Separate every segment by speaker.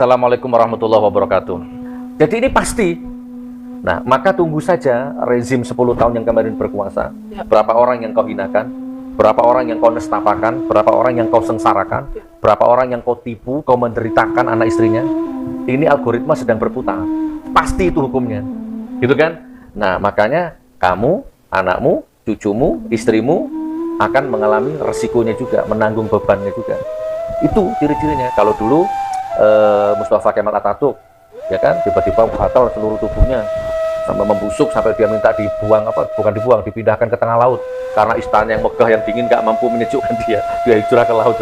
Speaker 1: Assalamualaikum warahmatullahi wabarakatuh. Jadi ini pasti. Nah, maka tunggu saja rezim 10 tahun yang kemarin berkuasa. Berapa orang yang kau hinakan, berapa orang yang kau nestapakan, berapa orang yang kau sengsarakan, berapa orang yang kau tipu, kau menderitakan anak istrinya. Ini algoritma sedang berputar. Pasti itu hukumnya. Gitu kan? Nah, makanya kamu, anakmu, cucumu, istrimu akan mengalami resikonya juga, menanggung bebannya juga. Itu ciri-cirinya. Kalau dulu Mustafa Kemal Atatürk, ya kan, tiba-tiba batal seluruh tubuhnya sampai membusuk, sampai dia minta dibuang, bukan dibuang, dipindahkan ke tengah laut karena istana yang megah yang dingin nggak mampu menyejukkan dia hijrah ke laut,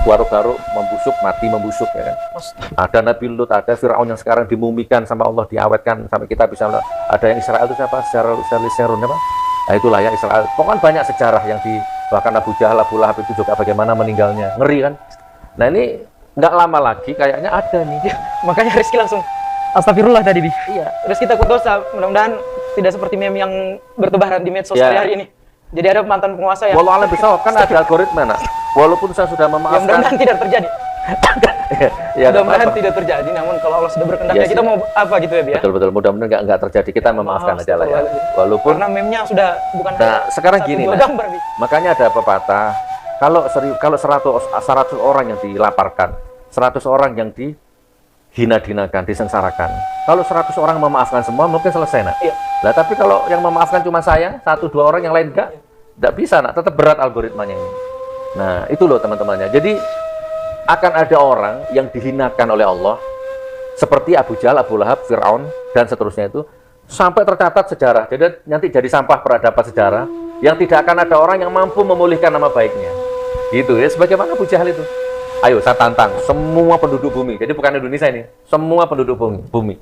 Speaker 1: garuk-garuk membusuk, mati membusuk, ya kan. Ada Nabi Lut, ada Fir'aun yang sekarang dimumikan sama Allah, diawetkan sampai kita bisa. Ada yang Israel itu siapa? Serun apa? Nah itulah ya Israel. Pokoknya banyak sejarah yang bahkan Abu Jahal, Abu Lahab itu juga bagaimana meninggalnya, ngeri kan. Nah ini nggak lama lagi kayaknya ada nih.
Speaker 2: Ya, makanya Rizky langsung astagfirullah tadi, Bi.
Speaker 1: Iya.
Speaker 2: Rizky takut dosa. Mudah-mudahan tidak seperti meme yang bertebaran di medsos hari ini. Jadi ada mantan penguasa yang...
Speaker 1: Walau alam bisawab, kan ada algoritma, nak. Walaupun saya sudah memaafkan.
Speaker 2: Mudah-mudahan tidak terjadi.
Speaker 1: Ya,
Speaker 2: mudah-mudahan tidak terjadi. Namun kalau Allah sudah berkehendak, ya, kita mau apa gitu ya, Bi?
Speaker 1: Betul-betul. Mudah-mudahan nggak terjadi. Kita memaafkan aja lah ya. Walaupun...
Speaker 2: Karena meme-nya sudah bukan...
Speaker 1: Nah, sekarang gini,
Speaker 2: gambar, Bi.
Speaker 1: Makanya ada pepatah. Kalau 100 orang yang dilaparkan, 100 orang yang dihina-hinakan, disengsarakan. Kalau 100 orang memaafkan semua, mungkin selesai, nak.
Speaker 2: Iya.
Speaker 1: Nah, tapi kalau yang memaafkan cuma saya, 1-2 orang, yang lain enggak bisa, nak. Tetap berat algoritmanya ini. Nah, itu loh teman-temannya. Jadi, akan ada orang yang dihinakan oleh Allah, seperti Abu Jahal, Abu Lahab, Fir'aun, dan seterusnya itu, sampai tercatat sejarah. Jadi, nanti jadi sampah peradaban sejarah, yang tidak akan ada orang yang mampu memulihkan nama baiknya. Gitu ya, sebagaimana Abu Jahal itu. Ayo, saya tantang semua penduduk bumi. Jadi bukan Indonesia ini, semua penduduk bumi.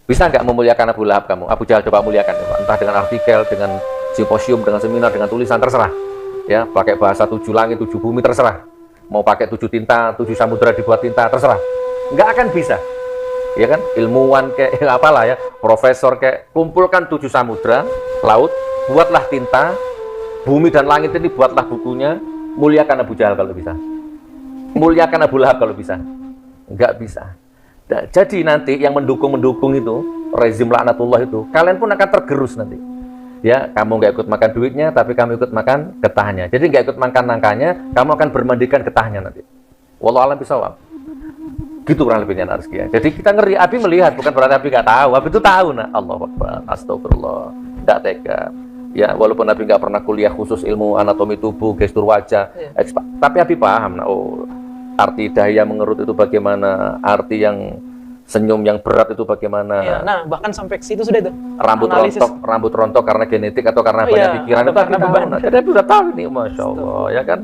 Speaker 1: Bisa nggak memuliakan Abu Lahab kamu? Abu Jahal coba muliakan, entah dengan artikel, dengan simposium, dengan seminar, dengan tulisan, terserah. Ya, pakai bahasa 7 langit, 7 bumi, terserah. Mau pakai 7 tinta, 7 samudra dibuat tinta, terserah. Nggak akan bisa. Ya kan, ilmuwan kayak apalah ya, profesor kayak, kumpulkan 7 samudra, laut, buatlah tinta, bumi dan langit ini buatlah bukunya. Muliakan Abu Jahal kalau bisa. Muliakan Abu Lahab kalau bisa. Enggak bisa. Nah, jadi nanti yang mendukung itu, rezim laknatullah itu, kalian pun akan tergerus nanti. Ya, kamu nggak ikut makan duitnya, tapi kamu ikut makan getahnya. Jadi nggak ikut makan nangkanya, kamu akan bermandikan getahnya nanti. Wallahu a'lam bishawab. Gitu kurang lebihnya, Rizky ya. Jadi kita ngeri, Abi melihat, bukan berarti Abi nggak tahu. Abi itu tahu, nah. Allahu Akbar, astagfirullah. Nggak tega. Ya, walaupun Abi nggak pernah kuliah khusus ilmu anatomi tubuh, gestur wajah, tapi Abi paham, nah, arti daya mengerut itu bagaimana, arti yang senyum yang berat itu bagaimana.
Speaker 2: Ya, nah, bahkan sampai ke situ sudah itu.
Speaker 1: Rambut rontok karena genetik atau karena banyak pikiran itu Abi tahu. Nah, jadi Abi udah tahu ini, masya Allah, ya kan?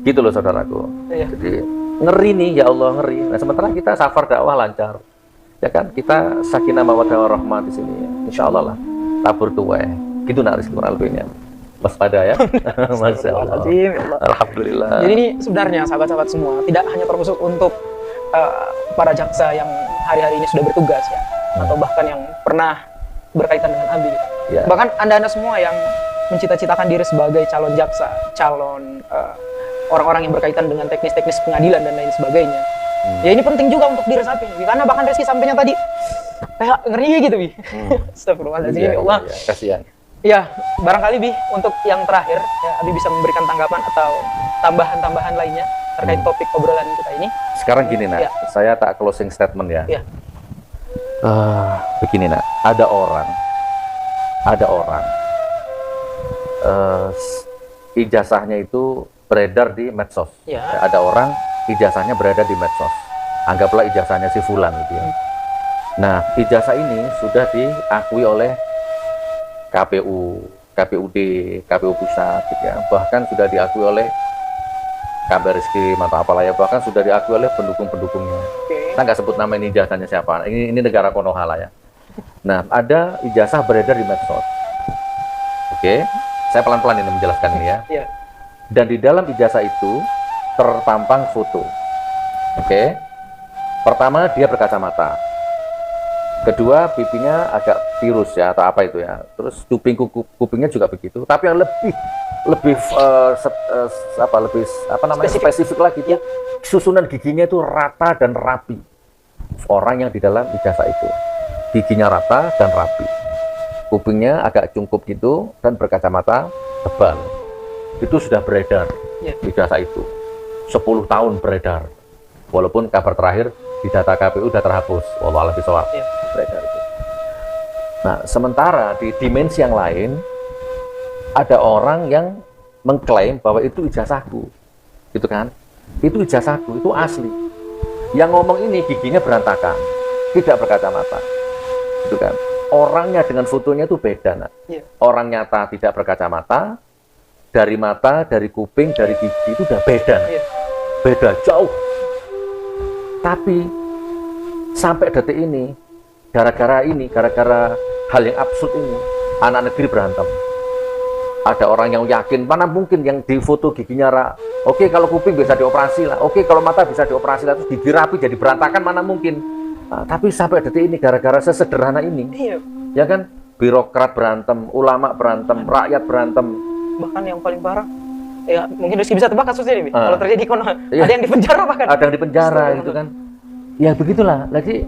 Speaker 1: Gitu loh saudaraku.
Speaker 2: Ya.
Speaker 1: Jadi ngeri nih, ya Allah ngeri. Nah, sementara kita safar dakwah lancar, ya kan? Kita sakinah mawaddah warahmah di sini, insya Allah lah. Tabur tuweh. Gitu nak Rizky kurang lebihnya. Waspada ya. Masya Allah. Alhamdulillah.
Speaker 2: Jadi ini sebenarnya sahabat-sahabat semua tidak hanya termasuk untuk para jaksa yang hari-hari ini sudah bertugas ya, atau bahkan yang pernah berkaitan dengan Abi.
Speaker 1: Ya.
Speaker 2: Bahkan anda semua yang mencita-citakan diri sebagai calon jaksa, calon orang-orang yang berkaitan dengan teknis-teknis pengadilan dan lain sebagainya. Ya ini penting juga untuk diresapi, karena bahkan Rizky sampainya tadi kayak ngeri gitu, Bi. Astagfirullahaladzim, ya Allah.
Speaker 1: Kasihan.
Speaker 2: Ya, barangkali Bi, untuk yang terakhir, ya, Abi bisa memberikan tanggapan atau tambahan-tambahan lainnya terkait topik obrolan kita ini.
Speaker 1: Sekarang gini, nak, saya tak closing statement ya.
Speaker 2: Ya.
Speaker 1: Begini, nak, ada orang, ijazahnya itu beredar di medsos.
Speaker 2: Ya.
Speaker 1: Ada orang ijazahnya berada di medsos. Anggaplah ijazahnya si Fulan gitu ya. Nah, ijazah ini sudah diakui oleh KPU, KPUD, KPU Pusat, gitu ya. Bahkan sudah diakui oleh Kabar Reskrim atau apalah ya. Bahkan sudah diakui oleh pendukung-pendukungnya. Kita nggak sebut nama ini ijazahnya siapa. Ini negara Konoha lah ya. Nah, ada ijazah beredar di medsos. Oke, saya pelan-pelan ini menjelaskan ini ya. Dan di dalam ijazah itu terpampang foto. Oke, pertama dia berkacamata. Kedua, pipinya agak tirus ya, atau apa itu ya. Terus kupingnya juga begitu. Tapi yang lebih spesifik lagi itu, susunan giginya itu rata dan rapi. orang yang di dalam ijazah itu. Giginya rata dan rapi, kupingnya agak cungkup gitu dan berkacamata tebal. Itu sudah beredar ijazah itu. 10 tahun beredar. Walaupun kabar terakhir di data KPU sudah terhapus. Wallahu a'lam bishawab. Beredar itu. Nah, sementara di dimensi yang lain ada orang yang mengklaim bahwa itu ijazahku. Gitu kan? Itu ijazahku, itu asli. Yang ngomong ini giginya berantakan, tidak berkacamata. Gitu kan? Orangnya dengan fotonya itu beda, nak. Orang nyata tidak berkacamata, dari mata, dari kuping, dari gigi itu udah beda. Beda jauh. Tapi sampai detik ini, gara-gara hal yang absurd ini, anak negeri berantem. Ada orang yang yakin, mana mungkin yang di foto giginya oke, kalau kuping bisa dioperasi lah, oke, kalau mata bisa dioperasi lah, terus gigi rapi jadi berantakan, mana mungkin. Tapi sampai detik ini gara-gara sesederhana ini, ya kan, birokrat berantem, ulama berantem, rakyat berantem. Bahkan yang paling parah, ya mungkin Rizky bisa tebak kasusnya ini, kalau terjadi ada yang di penjara bahkan. Ada yang di penjara gitu kan. Ya begitulah, lagi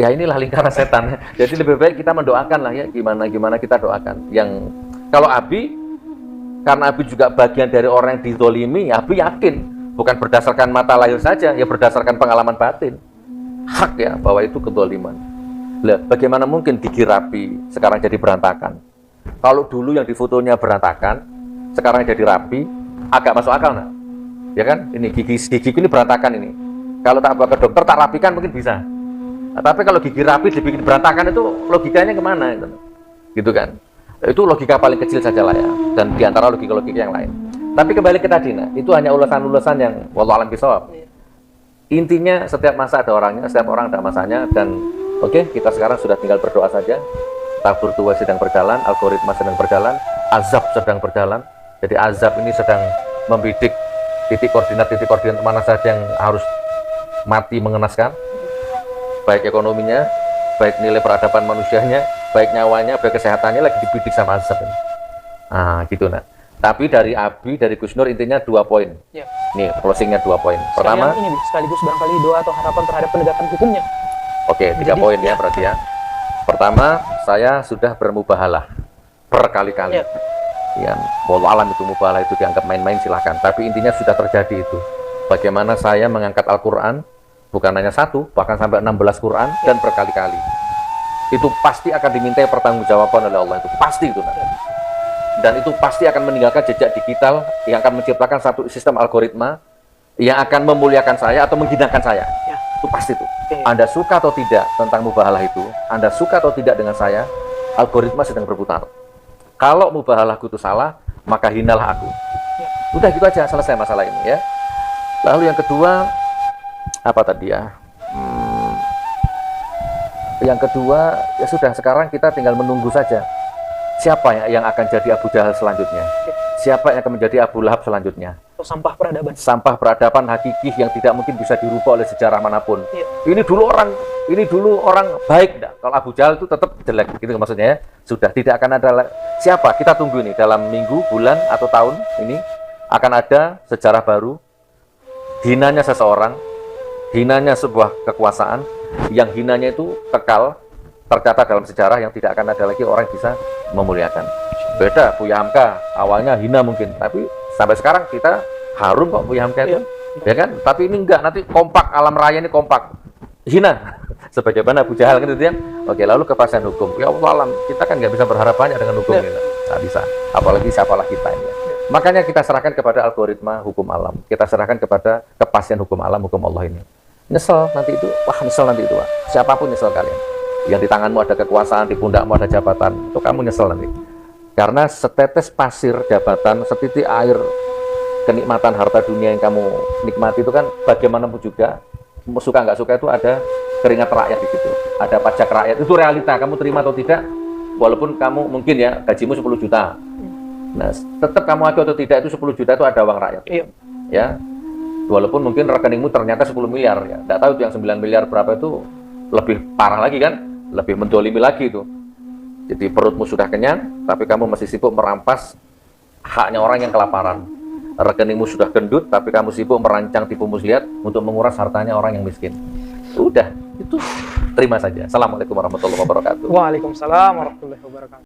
Speaker 1: ya inilah lingkaran setan. Jadi lebih baik kita mendoakan lah ya, gimana kita doakan. Yang kalau Abi, karena Abi juga bagian dari orang yang dizolimi, Abi yakin bukan berdasarkan mata lahir saja, ya berdasarkan pengalaman batin. Hak ya bahwa itu kezoliman. Lah, bagaimana mungkin gigi rapi sekarang jadi berantakan? Kalau dulu yang di fotonya berantakan, sekarang jadi rapi, agak masuk akal nggak? Ya kan? Ini gigi ini berantakan ini. Kalau tak bawa ke dokter, tak rapikan mungkin bisa. Nah, tapi kalau gigi rapi dibikin berantakan itu logikanya kemana? Gitu kan? Itu logika paling kecil saja lah ya. Dan diantara logika-logika yang lain. Tapi kembali ke tadi, nah, itu hanya ulasan-ulasan yang wallahu a'lam bishawab. Intinya setiap masa ada orangnya, setiap orang ada masanya. Dan oke, kita sekarang sudah tinggal berdoa saja. Tabur tua sedang berjalan, algoritma sedang berjalan, azab sedang berjalan. Jadi azab ini sedang membidik titik koordinat mana saja yang harus mati mengenaskan, baik ekonominya, baik nilai peradaban manusianya, baik nyawanya, baik kesehatannya lagi dibidik sama azab ini. Nah, gitu nah. Tapi dari Abi, dari Gus Nur intinya 2 poin. Nih, closingnya 2 poin. Pertama,
Speaker 2: ini sekaligus barangkali doa atau harapan terhadap penegakan hukumnya.
Speaker 1: Oke, 3 poin ya berarti ya. Pertama, saya sudah bermubahalah berkali-kali. Ya, wallahu alam itu mubahalah itu dianggap main-main silahkan. Tapi intinya sudah terjadi itu. Bagaimana saya mengangkat Al-Quran, bukan hanya 1, bahkan sampai 16 Quran dan berkali-kali. Itu pasti akan dimintai pertanggungjawaban oleh Allah, itu pasti itu nanti. Dan itu pasti akan meninggalkan jejak digital yang akan menciptakan satu sistem algoritma yang akan memuliakan saya atau menghinakan saya. Itu pasti itu. Anda suka atau tidak tentang mubahalah itu, Anda suka atau tidak dengan saya, algoritma sedang berputar. Kalau mubahalahku itu salah, maka hinalah aku. Udah gitu aja, selesai masalah ini ya. Lalu yang kedua, apa tadi ya? Yang kedua, ya sudah, sekarang kita tinggal menunggu saja. Siapa yang akan jadi Abu Jahal selanjutnya? Siapa yang akan menjadi Abu Lahab selanjutnya?
Speaker 2: Sampah peradaban. Sampah
Speaker 1: peradaban hakiki yang tidak mungkin bisa dirubah oleh sejarah manapun. Ini dulu orang baik, enggak? Kalau Abu Jahal itu tetap jelek, gitu maksudnya ya. Sudah tidak akan ada siapa. Kita tunggu ini dalam minggu, bulan atau tahun ini akan ada sejarah baru. Hinanya seseorang, hinanya sebuah kekuasaan, yang hinanya itu kekal, tercatat dalam sejarah yang tidak akan ada lagi orang yang bisa memuliakan. Beda Buya Hamka, awalnya hina mungkin, tapi sampai sekarang kita harum kok Buya Hamka itu, ya kan? Tapi ini enggak, nanti kompak, alam raya ini kompak, hina, sebagaimana Abu Jahal gitu ya. Oke, lalu kepastian hukum, ya Allah alam, kita kan nggak bisa berharap banyak dengan hukum ini, nggak bisa, apalagi siapalah kita ini. Makanya kita serahkan kepada algoritma hukum alam, kita serahkan kepada kepastian hukum alam, hukum Allah ini. Nyesel nanti itu, wah nyesel nanti itu, wah. Siapapun nyesel kalian. Yang di tanganmu ada kekuasaan, di pundakmu ada jabatan, itu kamu nyesel nanti. Karena setetes pasir jabatan, setitik air kenikmatan harta dunia yang kamu nikmati itu kan bagaimanapun juga, suka nggak suka itu ada keringat rakyat di situ, ada pajak rakyat, itu realita, kamu terima atau tidak, walaupun kamu mungkin ya gajimu 10 juta. Nah, tetap kamu aku atau tidak itu 10 juta itu ada uang rakyat. Ya. Walaupun mungkin rekeningmu ternyata 10 miliar ya. Enggak tahu itu yang 9 miliar berapa itu lebih parah lagi kan? Lebih mendolimi lagi itu. Jadi perutmu sudah kenyang, tapi kamu masih sibuk merampas haknya orang yang kelaparan. Rekeningmu sudah gendut, tapi kamu sibuk merancang tipu muslihat untuk menguras hartanya orang yang miskin. Udah, itu terima saja. Assalamualaikum warahmatullahi wabarakatuh.
Speaker 2: Waalaikumsalam warahmatullahi wabarakatuh.